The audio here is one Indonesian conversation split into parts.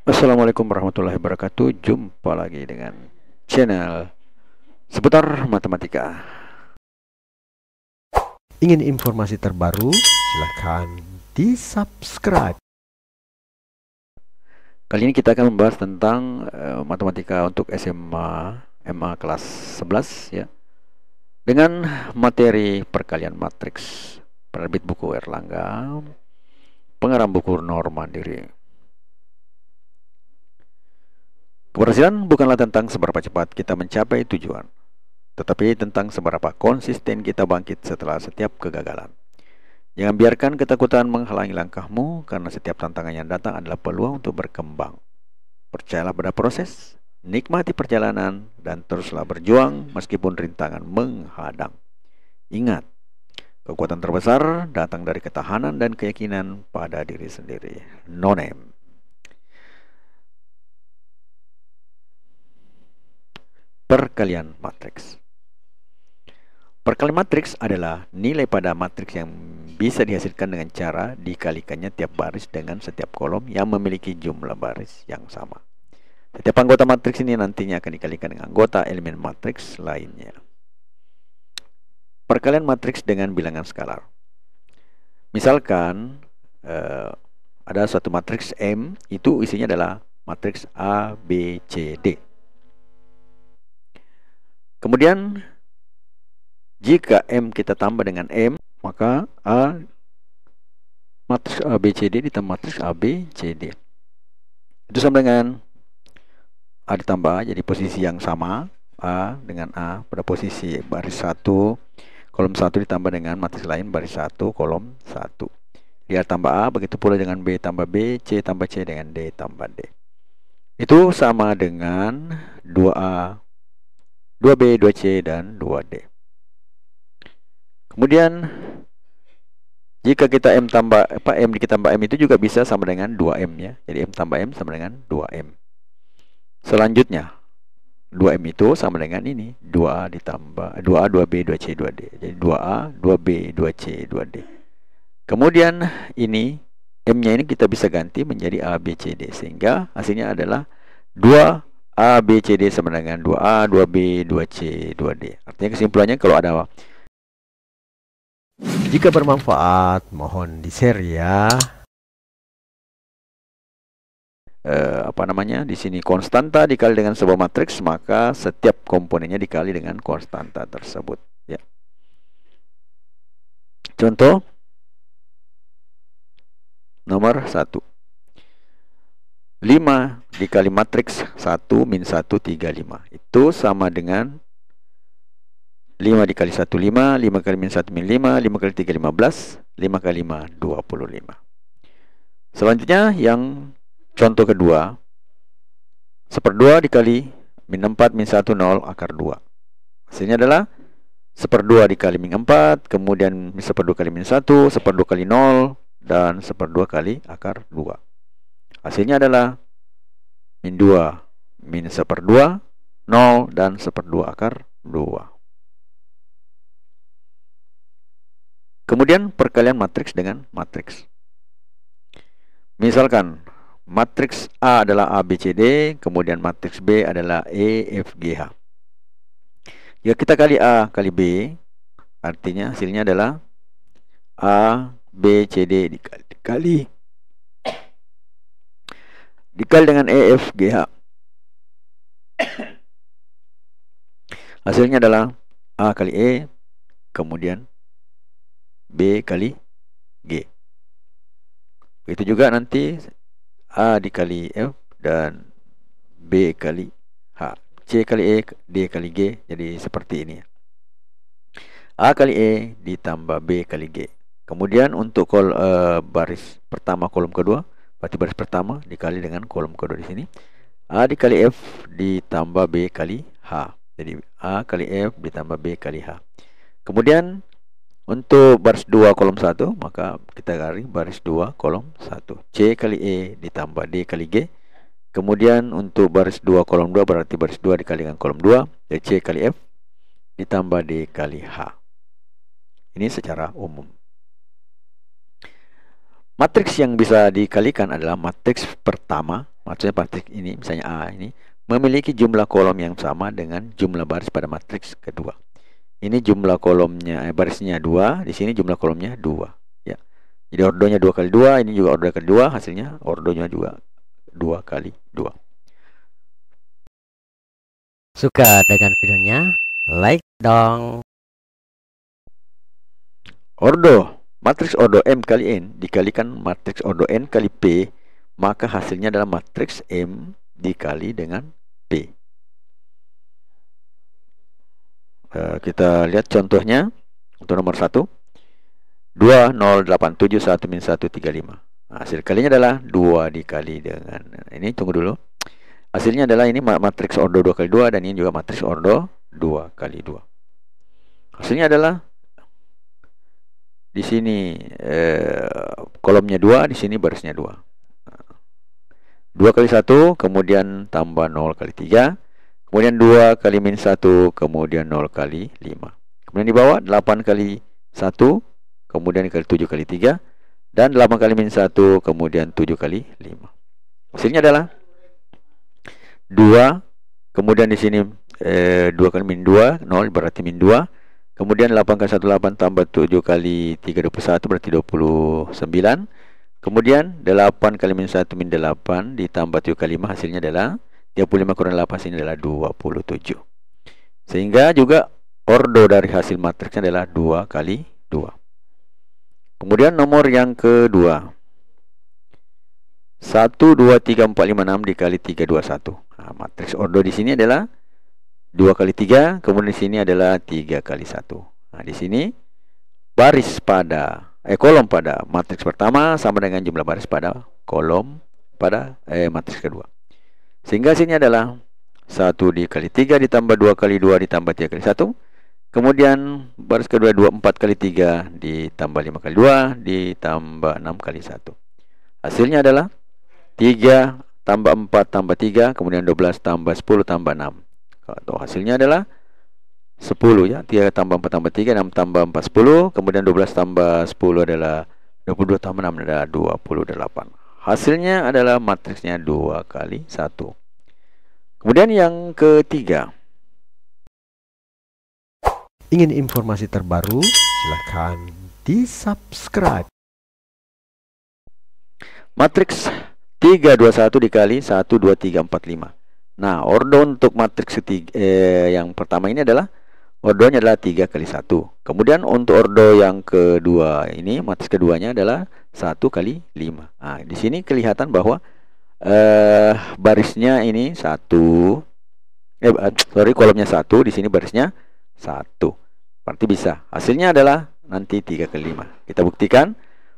Assalamualaikum warahmatullahi wabarakatuh. Jumpa lagi dengan channel seputar matematika. Ingin informasi terbaru? Silahkan di-subscribe. Kali ini kita akan membahas tentang matematika untuk SMA MA kelas 11 ya. Dengan materi perkalian matriks. Penerbit buku Erlangga, pengarang buku Nur Mandiri. Keberhasilan bukanlah tentang seberapa cepat kita mencapai tujuan, tetapi tentang seberapa konsisten kita bangkit setelah setiap kegagalan. Jangan biarkan ketakutan menghalangi langkahmu, karena setiap tantangan yang datang adalah peluang untuk berkembang. Percayalah pada proses, nikmati perjalanan, dan teruslah berjuang meskipun rintangan menghadang. Ingat, kekuatan terbesar datang dari ketahanan dan keyakinan pada diri sendiri. No name. Perkalian matriks. Perkalian matriks adalah nilai pada matriks yang bisa dihasilkan dengan cara dikalikannya tiap baris dengan setiap kolom yang memiliki jumlah baris yang sama. Setiap anggota matriks ini nantinya akan dikalikan dengan anggota elemen matriks lainnya. Perkalian matriks dengan bilangan skalar. Misalkan ada suatu matriks M, itu isinya adalah matriks A, B, C, D. Kemudian jika M kita tambah dengan M, maka matriks A, B, C, D ditambah matriks A, B, C, D. Itu sama dengan A ditambah A, jadi posisi yang sama. A dengan A pada posisi baris 1, kolom 1 ditambah dengan matriks lain baris 1, kolom 1. Jadi A tambah A, begitu pula dengan B tambah B, C tambah C dengan D tambah D. Itu sama dengan 2A, 2B, 2C, dan 2D. Kemudian jika kita M kita tambah M itu juga bisa sama dengan 2M ya. Jadi M tambah M sama dengan 2M. Selanjutnya 2M itu sama dengan ini, 2A ditambah 2A, 2B, 2C, 2D. Jadi 2A, 2B, 2C, 2D. Kemudian ini M-nya ini kita bisa ganti menjadi A, B, C, D, sehingga hasilnya adalah 2A, B, C, D sama dengan 2A, 2B, 2C, 2D. Artinya kesimpulannya, kalau ada, jika bermanfaat, mohon di-share ya. Di sini konstanta dikali dengan sebuah matriks, maka setiap komponennya dikali dengan konstanta tersebut ya. Contoh nomor 1. 5 dikali matriks 1 min 1, 3, 5. Itu sama dengan 5 dikali 1, 5, 5 kali min 1, min 5, 5 kali 3, 15, 5 kali 5, 25. Selanjutnya yang contoh kedua, 1/2 dikali min 4, min 1, 0, akar 2. Hasilnya adalah 1/2 dikali min 4, kemudian 1/2 kali min 1, 1/2 kali 0, dan 1/2 kali akar 2. Hasilnya adalah min 2, min 1/2, 0, dan 1/2 akar 2. Kemudian perkalian matriks dengan matriks. Misalkan matriks A adalah A, B, C, D, kemudian matriks B adalah E, F, G, H. Jika kita kali A kali B, artinya hasilnya adalah A, B, C, D dikali dengan E, F, G, H. Hasilnya adalah A kali E, kemudian B kali G. Begitu juga nanti A dikali F dan B kali H, C kali E, D kali G. Jadi seperti ini. A kali E ditambah B kali G. Kemudian untuk baris pertama kolom kedua, berarti baris pertama dikali dengan kolom kedua di sini. A dikali F ditambah B kali H. Jadi A kali F ditambah B kali H. Kemudian untuk baris 2 kolom 1, maka kita cari baris 2 kolom 1. C kali E ditambah D kali G. Kemudian untuk baris 2 kolom 2, berarti baris 2 dikali dengan kolom 2. Jadi C kali F ditambah D kali H. Ini secara umum. Matriks yang bisa dikalikan adalah matriks pertama, Maksudnya matriks ini, misalnya A ini, memiliki jumlah kolom yang sama dengan jumlah baris pada matriks kedua. Ini jumlah kolomnya, barisnya 2, di sini jumlah kolomnya 2. Ya. Jadi ordonya 2 kali 2, ini juga ordo kali 2, hasilnya ordonya juga 2 kali 2. Suka dengan videonya? Like dong. Ordo, matriks ordo M kali N dikalikan matriks ordo N kali P, maka hasilnya adalah matriks M dikali dengan P. Kita lihat contohnya untuk nomor 1. 2, 0, 8, 7, 1, min 1, 3, 5. Hasil kalinya adalah 2 dikali dengan, ini tunggu dulu. Hasilnya adalah ini matriks ordo 2 kali 2, dan ini juga matriks ordo 2 kali 2. Hasilnya adalah di sini kolomnya 2, di sini barisnya 2. 2 kali 1, kemudian tambah 0 kali 3, kemudian 2 kali min 1, kemudian 0 kali 5. Kemudian di bawah 8 kali 1, kemudian kali 7 kali 3, dan 8 kali min 1, kemudian 7 kali 5. Hasilnya adalah 2, kemudian di sini 2 kali min 2, 0 berarti min 2. Kemudian 8 kali 1, 8, tambah 7 kali 3, 21, berarti 29. Kemudian 8 kali min 1, min 8, ditambah 7 kali 5, hasilnya adalah 35 kurang 8, ini adalah 27. Sehingga juga ordo dari hasil matriksnya adalah 2 kali 2. Kemudian nomor yang kedua, 1, 2, 3, 4, 5, 6 dikali 3, 2, 1. Nah, matriks ordo di sini adalah 2 kali 3, kemudian di sini adalah 3 kali 1. Nah, di sini baris pada kolom pada matriks pertama sama dengan jumlah baris pada kolom pada matriks kedua. Sehingga hasilnya adalah 1 dikali 3 ditambah 2 kali 2 ditambah 3 kali 1. Kemudian baris kedua 4 kali 3 ditambah 5 kali 2 ditambah 6 kali 1. Hasilnya adalah 3 tambah 4 tambah 3, kemudian 12 tambah 10 tambah 6. Atau hasilnya adalah 10 ya. 3 tambah 4 tambah 3, 6 tambah 4, 10. Kemudian 12 tambah 10 adalah 22 tambah 6 adalah 28. Hasilnya adalah matriksnya 2 kali 1. Kemudian yang ketiga. Ingin informasi terbaru? Silakan di-subscribe. Matriks 3, 2, 1 dikali 1, 2, 3, 4, 5. Nah, ordo untuk matriks yang pertama ini adalah ordonya adalah 3 kali 1. Kemudian untuk ordo yang kedua ini, matriks keduanya adalah 1 kali 5. Nah, di sini kelihatan bahwa barisnya ini 1. Kolomnya 1, di sini barisnya 1. Berarti bisa. Hasilnya adalah nanti 3 kali 5. Kita buktikan.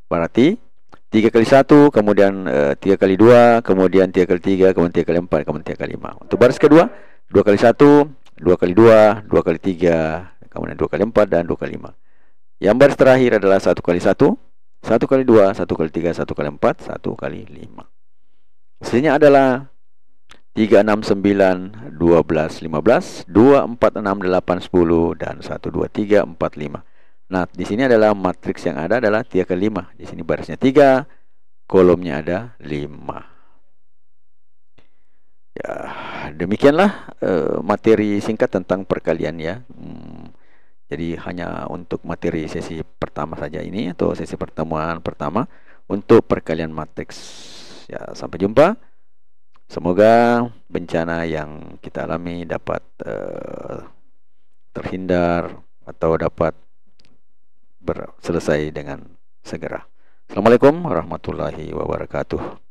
Berarti 3 kali 1, kemudian 3 kali 2, kemudian 3 kali 3, kemudian 3 kali 4, kemudian 3 kali 5. Untuk baris kedua, 2 kali 1, 2 kali 2, 2 kali 3, kemudian 2 kali 4, dan 2 kali 5. Yang baris terakhir adalah 1 kali 1, 1 kali 2, 1 kali 3, 1 kali 4, 1 kali 5. Hasilnya adalah 3, 6, 9, 12, 15, 2, 4, 6, 8, 10, dan 1, 2, 3, 4, 5. Nah, di sini adalah matriks yang ada adalah 3 kali 5. Di sini barisnya 3, kolomnya ada 5. Ya, demikianlah materi singkat tentang perkalian ya. Jadi hanya untuk materi sesi pertama saja ini, atau sesi pertemuan pertama untuk perkalian matriks. Ya, sampai jumpa. Semoga bencana yang kita alami dapat terhindar atau dapat selesai dengan segera. Assalamualaikum warahmatullahi wabarakatuh.